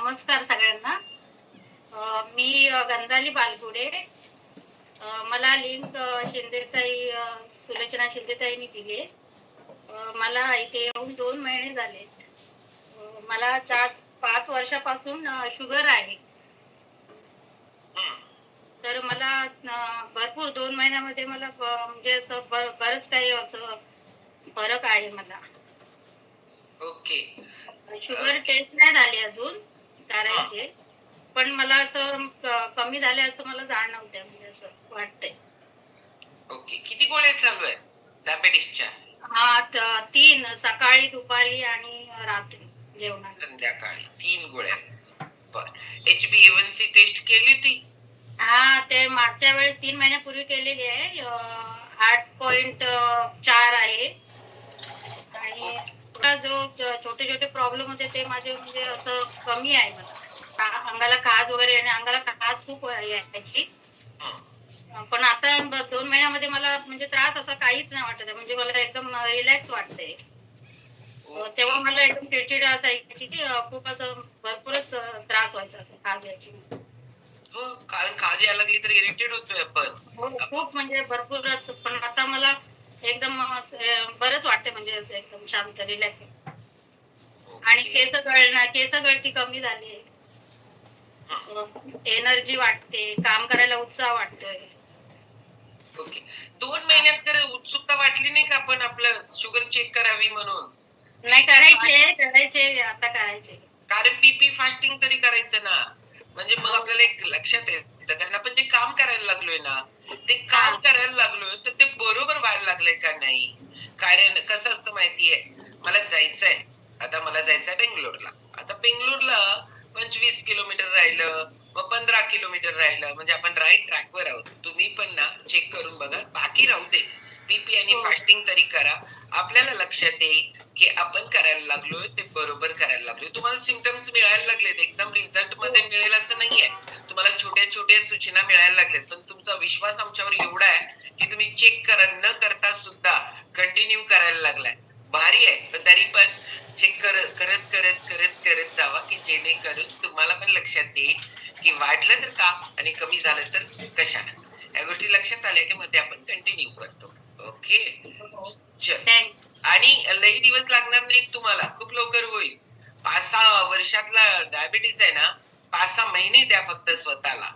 नमस्कार सगळ्यांना. मी गंधाली बालगुडे. मला लिंक शिंदेताई सुलोचना शिंदेताईंनी दिली आहे. मला इथे येऊन 2 महिने झालेत. मला 5 वर्षापासून शुगर आहे. तर मला भरपूर 2 महिन्यामध्ये मला म्हणजे असं बरंच काही असं फरक आहे मला. ओके. शुगर टेस्ट नाही झाली अजून, करायची. पण मला असं कमी झाले असं मला जाणवतंय, म्हणजे असं वाटतंय. ओके. किती गोळ्या चालू आहे डायबेटिसच्या? हा, 3 सकाळी, दुपारी आणि रात्री जेवणात. संध्याकाळी 3 गोळ्या. बर. HbA1c टेस्ट केली होती? हा, ते मागच्या वेळेस 3 महिन्यापूर्वी केलेली आहे. 8.4 आहे. आणि जो छोटे छोटे प्रॉब्लेम होते ते माझे म्हणजे असं कमी आहे. मला अंगाला खाज वगैरे आणि अंगाला खाज खूप यायची. पण आता 2 महिन्यामध्ये मला म्हणजे त्रास असा काहीच नाही वाटत आहे. म्हणजे मला एकदम रिलॅक्स वाटते. तेव्हा मला एकदम चिडचिड असायची की खूप असं भरपूरच त्रास व्हायचा, असं खाज यायची. हो, कारण खाज यायला लागली तर इरिटेट होतोय आपण. हो, खूप म्हणजे भरपूरच. पण आता मला एकदम बरंच वाटते, म्हणजे असं एकदम शांत, रिलॅक्स. आणि केस गळती कमी झाली. एनर्जी वाटते, काम करायला उत्साह वाटतोय. ओके. 2 महिन्यात तर उत्सुकता वाटली नाही का आपण आपलं शुगर चेक करावी म्हणून? नाही, करायचे आता करायचे. कारण पीपी फास्टिंग तरी करायचं ना. म्हणजे मग आपल्याला एक लक्षात येतं, कारण आपण जे काम करायला लागलोय ना, ते काम करायला लागलोय तर ते बरोबर व्हायला लागलंय का नाही. कारण कसं असतं माहितीये, मला जायचंय, आता मला जायचंय बेंगलोरला. आता बेंगलोरला 25 किलोमीटर राहिलं, मग 15 किलोमीटर राहिलं, म्हणजे आपण राईट ट्रॅकवर आहोत. तुम्ही पण ना चेक करून बघा, बाकी राहू दे, पीपी आणि फास्टिंग तरी करा. आपल्याला लक्षात येईल की आपण करायला लागलोय ते बरोबर करायला लागलोय. तुम्हाला सिम्पटम्स मिळायला लागलेत, एकदम रिझल्ट मध्ये मिळेल असं नाहीये. तुम्हाला छोट्या छोट्या सूचना मिळायला लागल्यात, पण तुमचा विश्वास आमच्यावर एवढा आहे की तुम्ही चेक न करता सुद्धा कंटिन्यू करायला लागलाय. भारी आहे. पण तरी पण चेक करत करत करत करत जावा, की जेणेकरून तुम्हाला पण लक्षात येईल की वाढलं तर का आणि कमी झालं तर कशाला. या गोष्टी लक्षात आल्या की मध्ये आपण कंटिन्यू करतो. ओके, चल. आणि लई दिवस लागणार नाही तुम्हाला, खूप लवकर होईल. 5-6 वर्षातला डायबिटीस आहे ना, 5-6 महिने द्या फक्त स्वतःला.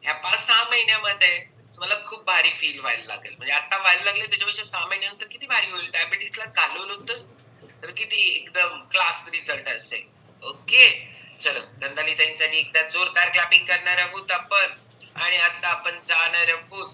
ह्या 5-6 महिन्यामध्ये तुम्हाला खूप भारी फील व्हायला लागेल. म्हणजे आता व्हायला लागले, त्याच्यापेक्षा 6 महिन्यानंतर किती भारी होईल. डायबिटीसला घालवलं होतं तर किती एकदम क्लास रिझल्ट असेल. ओके, चलो. गंधाली ताईंसाठी एकदा जोरदार क्लॅपिंग करणार आहोत आपण. आणि आता आपण जाणार आहोत